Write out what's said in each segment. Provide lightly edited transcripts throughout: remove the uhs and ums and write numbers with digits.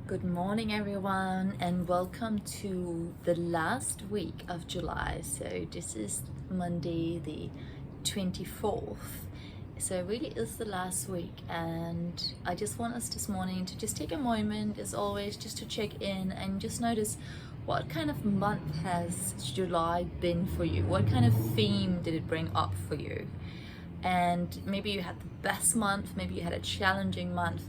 Good morning, everyone, and welcome to the last week of July. So, this is Monday, the 24th. So, it really is the last week, and I just want us this morning to just take a moment, as always, just to check in and just notice what kind of month has July been for you? What kind of theme did it bring up for you? And maybe you had the best month, maybe you had a challenging month.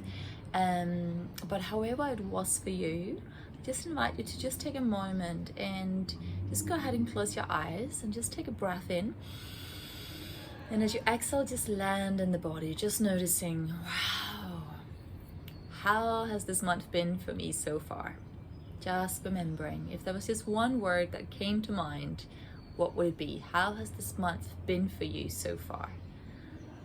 But however it was for you, I just invite you to just take a moment and just go ahead and close your eyes and just take a breath in. And as you exhale, just land in the body, just noticing, wow, how has this month been for me so far? Just remembering, if there was just one word that came to mind, what would it be? How has this month been for you so far?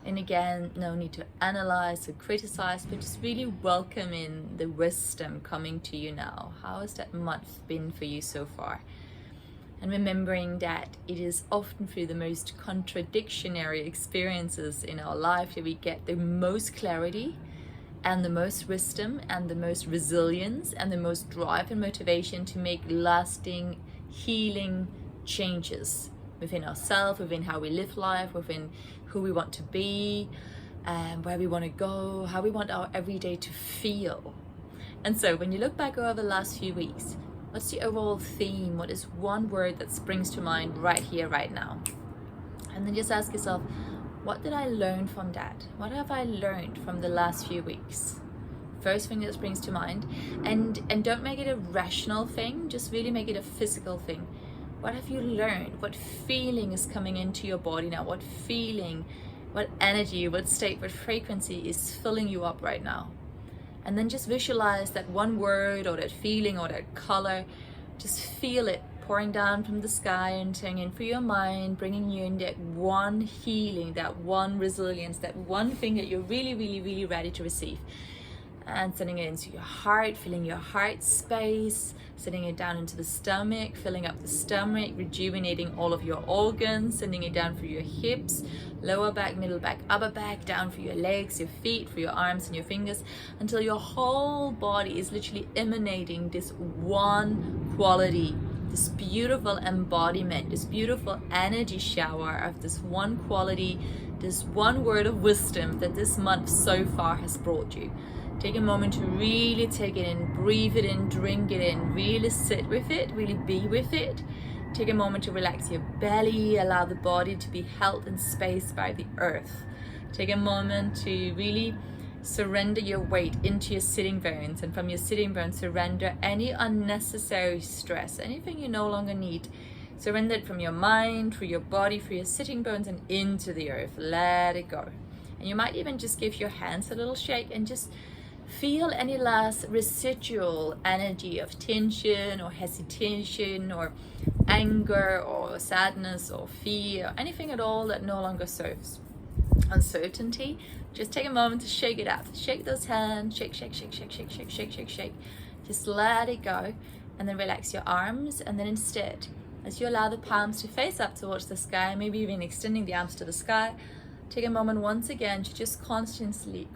And again, no need to analyze or criticize, but just really welcome in the wisdom coming to you now. How has that month been for you so far? And remembering that it is often through the most contradictionary experiences in our life that we get the most clarity and the most wisdom and the most resilience and the most drive and motivation to make lasting healing changes within ourselves, within how we live life, within who we want to be, where we want to go, how we want our everyday to feel. And so when you look back over the last few weeks, what's the overall theme? What is one word that springs to mind right here, right now? And then just ask yourself, what did I learn from that? What have I learned from the last few weeks? First thing that springs to mind. And don't make it a rational thing, just really make it a physical thing. What have you learned? What feeling is coming into your body now? What feeling, what energy, what state, what frequency is filling you up right now? And then just visualize that one word or that feeling or that color. Just feel it pouring down from the sky and turning in through your mind, bringing you in that one healing, that one resilience, that one thing that you're really, really, really ready to receive. And sending it into your heart, filling your heart space, sending it down into the stomach, filling up the stomach, rejuvenating all of your organs, sending it down through your hips, lower back, middle back, upper back, down through your legs, your feet, through your arms and your fingers, until your whole body is literally emanating this one quality, this beautiful embodiment, this beautiful energy shower of this one quality, this one word of wisdom that this month so far has brought you. Take a moment to really take it in, breathe it in, drink it in, really sit with it, really be with it. Take a moment to relax your belly, allow the body to be held in space by the earth. Take a moment to really surrender your weight into your sitting bones, and from your sitting bones, surrender any unnecessary stress, anything you no longer need. Surrender it from your mind, through your body, through your sitting bones, and into the earth. Let it go. And you might even just give your hands a little shake and just feel any last residual energy of tension or hesitation or anger or sadness or fear, anything at all that no longer serves. Uncertainty, just take a moment to shake it out. Shake those hands, shake, shake, shake, shake, shake, shake, shake, shake, shake. Just let it go, and then relax your arms. And then instead, as you allow the palms to face up towards the sky, maybe even extending the arms to the sky, take a moment once again to just consciously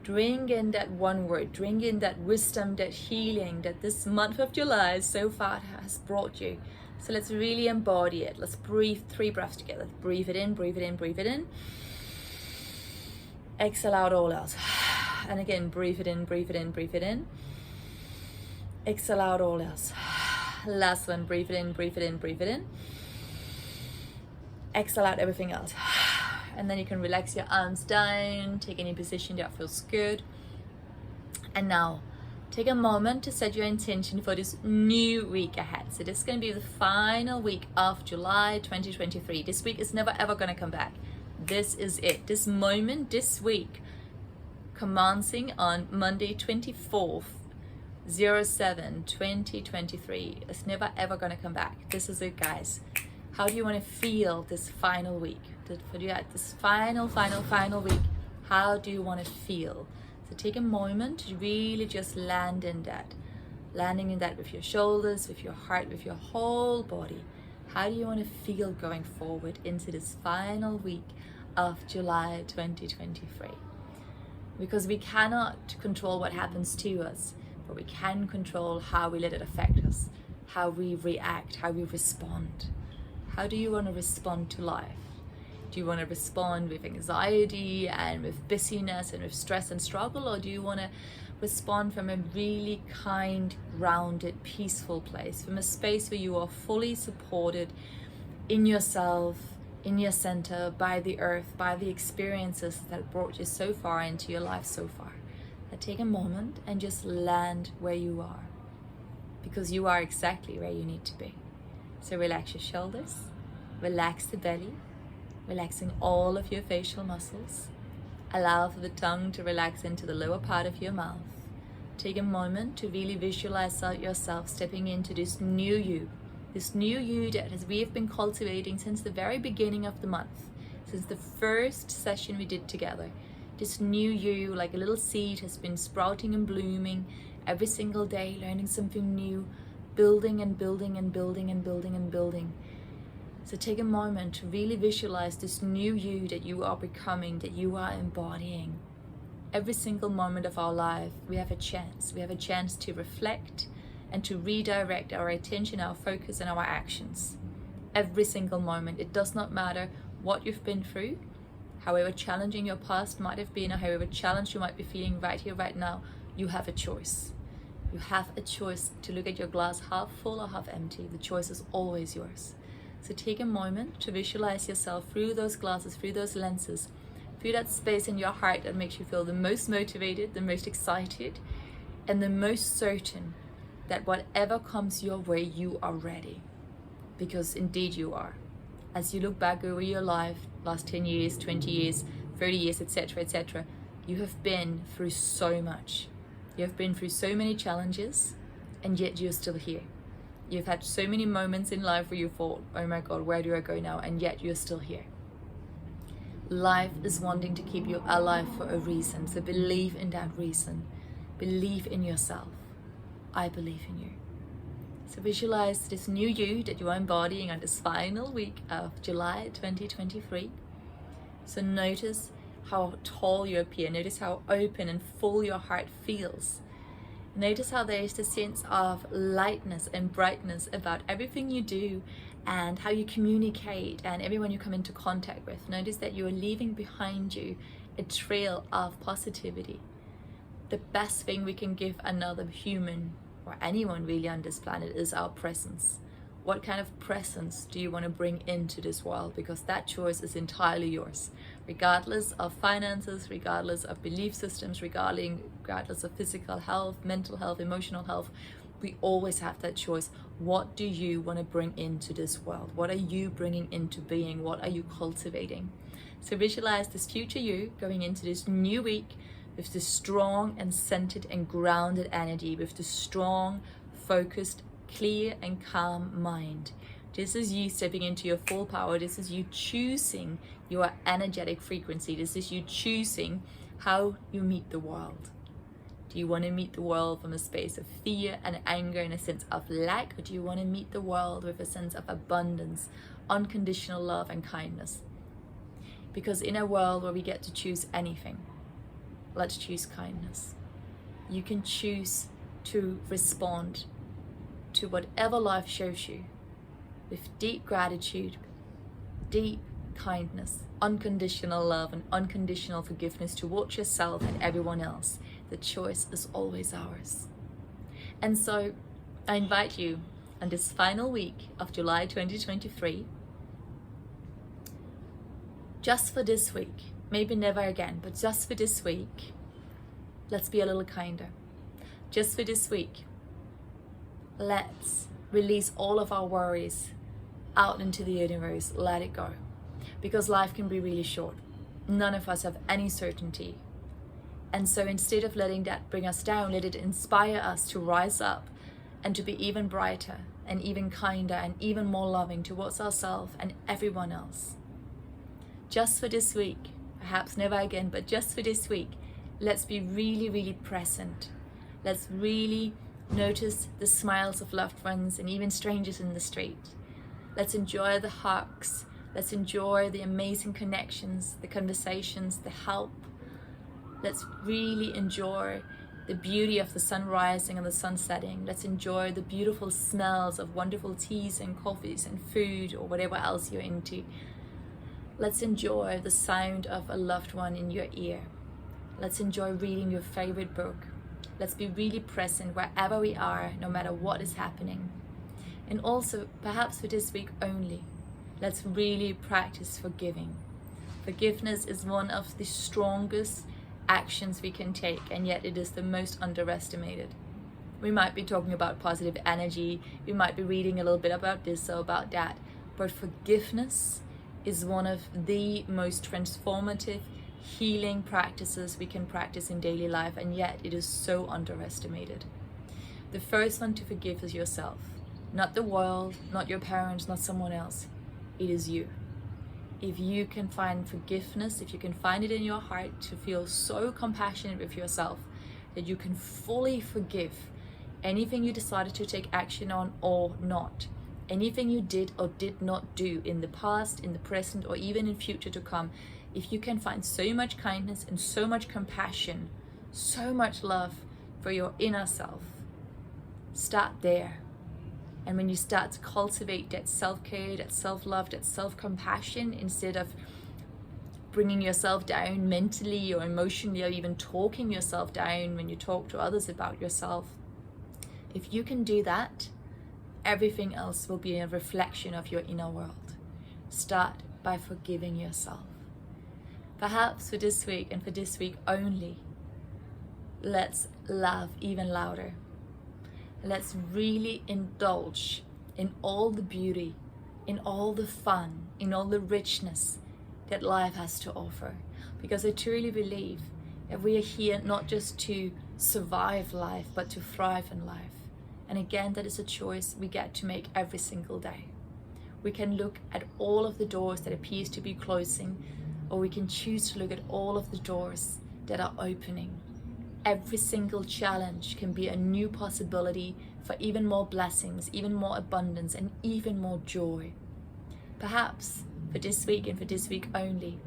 drink in that one word, drink in that wisdom, that healing that this month of July so far has brought you. So let's really embody it. Let's breathe 3 breaths together. Breathe it in, breathe it in, breathe it in. Exhale out all else. And again, breathe it in, breathe it in, breathe it in. Exhale out all else. Last one, breathe it in, breathe it in, breathe it in. Exhale out everything else. And then you can relax your arms down, take any position that feels good. And now, take a moment to set your intention for this new week ahead. So this is going to be the final week of July 2023. This week is never ever going to come back. This is it. This moment, this week, commencing on Monday 24th, 07/2023, is never ever going to come back. This is it, guys. How do you want to feel this final week? This final week, how do you want to feel? So take a moment to really just land in that. Landing in that with your shoulders, with your heart, with your whole body. How do you want to feel going forward into this final week of July 2023? Because we cannot control what happens to us, where we can control how we let it affect us, how we react, how we respond. How do you want to respond to life? Do you want to respond with anxiety and with busyness and with stress and struggle, or do you want to respond from a really kind, grounded, peaceful place, from a space where you are fully supported in yourself, in your center, by the earth, by the experiences that brought you so far into your life so far? Now take a moment and just land where you are, because you are exactly where you need to be. So relax your shoulders, relax the belly, relaxing all of your facial muscles. Allow for the tongue to relax into the lower part of your mouth. Take a moment to really visualize yourself stepping into this new you that we have been cultivating since the very beginning of the month, since the first session we did together. This new you, like a little seed, has been sprouting and blooming every single day, learning something new, building and building and building and building and building. So take a moment to really visualize this new you that you are becoming, that you are embodying. Every single moment of our life, we have a chance. We have a chance to reflect and to redirect our attention, our focus, and our actions. Every single moment. It does not matter what you've been through, however challenging your past might have been, or however challenged you might be feeling right here, right now, you have a choice. You have a choice to look at your glass half full or half empty. The choice is always yours. So take a moment to visualize yourself through those glasses, through those lenses, through that space in your heart that makes you feel the most motivated, the most excited, and the most certain that whatever comes your way, you are ready. Because indeed you are. As you look back over your life, last 10 years, 20 years, 30 years, etc., etc., you have been through so much. You have been through so many challenges, and yet you're still here. You've had so many moments in life where you thought, oh my God, where do I go now? And yet you're still here. Life is wanting to keep you alive for a reason. So believe in that reason. Believe in yourself. I believe in you. So visualize this new you that you are embodying on this final week of July 2023. So notice how tall you appear. Notice how open and full your heart feels. Notice how there is this sense of lightness and brightness about everything you do and how you communicate and everyone you come into contact with. Notice that you are leaving behind you a trail of positivity. The best thing we can give another human or anyone really on this planet is our presence. What kind of presence do you want to bring into this world? Because that choice is entirely yours, regardless of finances, regardless of belief systems, regardless of physical health, mental health, emotional health. We always have that choice. What do you want to bring into this world? What are you bringing into being? What are you cultivating? So visualize this future you going into this new week with this strong and centered and grounded energy, with this strong, focused, clear and calm mind. This is you stepping into your full power. This is you choosing your energetic frequency. This is you choosing how you meet the world. Do you want to meet the world from a space of fear and anger and a sense of lack, or do you want to meet the world with a sense of abundance, unconditional love and kindness? Because in a world where we get to choose anything, let's choose kindness. You can choose to respond to whatever life shows you with deep gratitude, deep kindness, unconditional love and unconditional forgiveness towards yourself and everyone else. The choice is always ours. And so I invite you on this final week of July 2023, just for this week, maybe never again, but just for this week, let's be a little kinder. Just for this week, let's release all of our worries out into the universe. Let it go. Because life can be really short. None of us have any certainty. And so instead of letting that bring us down, let it inspire us to rise up and to be even brighter and even kinder and even more loving towards ourselves and everyone else. Just for this week, perhaps never again, but just for this week, let's be really, really present. Let's really notice the smiles of loved ones and even strangers in the street. Let's enjoy the hugs. Let's enjoy the amazing connections, the conversations, the help. Let's really enjoy the beauty of the sun rising and the sun setting. Let's enjoy the beautiful smells of wonderful teas and coffees and food or whatever else you're into. Let's enjoy the sound of a loved one in your ear. Let's enjoy reading your favorite book. Let's be really present wherever we are, no matter what is happening. And also, perhaps for this week only, let's really practice forgiving. Forgiveness is one of the strongest actions we can take, and yet it is the most underestimated. We might be talking about positive energy, we might be reading a little bit about this or about that, but forgiveness is one of the most transformative healing practices we can practice in daily life, and yet it is so underestimated. The first one to forgive is yourself, not the world, not your parents, not someone else. It is you. If you can find forgiveness, if you can find it in your heart to feel so compassionate with yourself that you can fully forgive anything you decided to take action on or not, anything you did or did not do in the past, in the present, or even in future to come, if you can find so much kindness and so much compassion, so much love for your inner self, start there. And when you start to cultivate that self-care, that self-love, that self-compassion, instead of bringing yourself down mentally or emotionally, or even talking yourself down when you talk to others about yourself, if you can do that, everything else will be a reflection of your inner world. Start by forgiving yourself. Perhaps for this week and for this week only, let's laugh even louder. Let's really indulge in all the beauty, in all the fun, in all the richness that life has to offer. Because I truly believe that we are here not just to survive life, but to thrive in life. And again, that is a choice we get to make every single day. We can look at all of the doors that appears to be closing, or we can choose to look at all of the doors that are opening. Every single challenge can be a new possibility for even more blessings, even more abundance, and even more joy. Perhaps for this week and for this week only,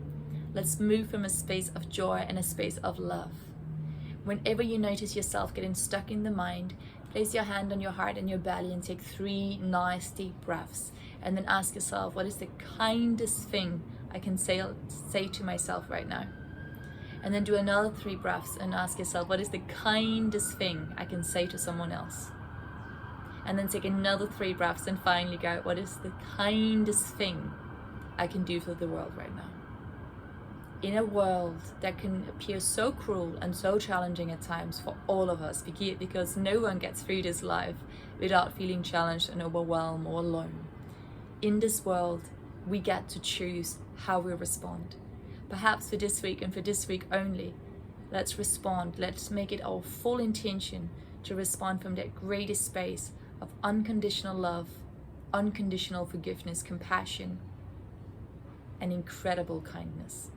let's move from a space of joy and a space of love. Whenever you notice yourself getting stuck in the mind, place your hand on your heart and your belly and take 3 nice deep breaths, and then ask yourself, what is the kindest thing I can say to myself right now? And then do another 3 breaths and ask yourself, what is the kindest thing I can say to someone else? And then take another 3 breaths and finally go, what is the kindest thing I can do for the world right now? In a world that can appear so cruel and so challenging at times for all of us, because no one gets through this life without feeling challenged and overwhelmed or alone. In this world, we get to choose how we respond. Perhaps for this week and for this week only, let's respond. Let's make it our full intention to respond from that greatest space of unconditional love, unconditional forgiveness, compassion, and incredible kindness.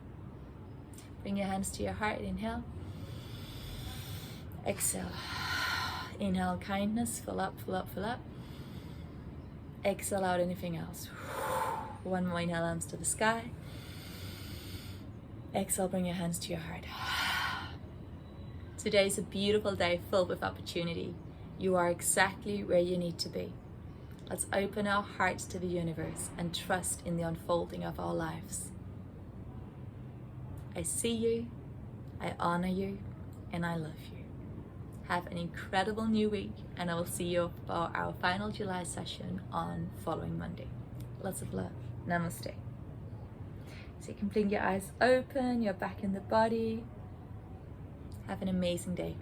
Bring your hands to your heart. Inhale. Exhale. Inhale kindness. Fill up, fill up, fill up. Exhale out anything else. One more inhale, arms to the sky. Exhale, bring your hands to your heart. Today is a beautiful day filled with opportunity. You are exactly where you need to be. Let's open our hearts to the universe and trust in the unfolding of our lives. I see you, I honor you, and I love you. Have an incredible new week, and I will see you for our final July session on following Monday. Lots of love. Namaste. So you can blink your eyes open, you're back in the body. Have an amazing day.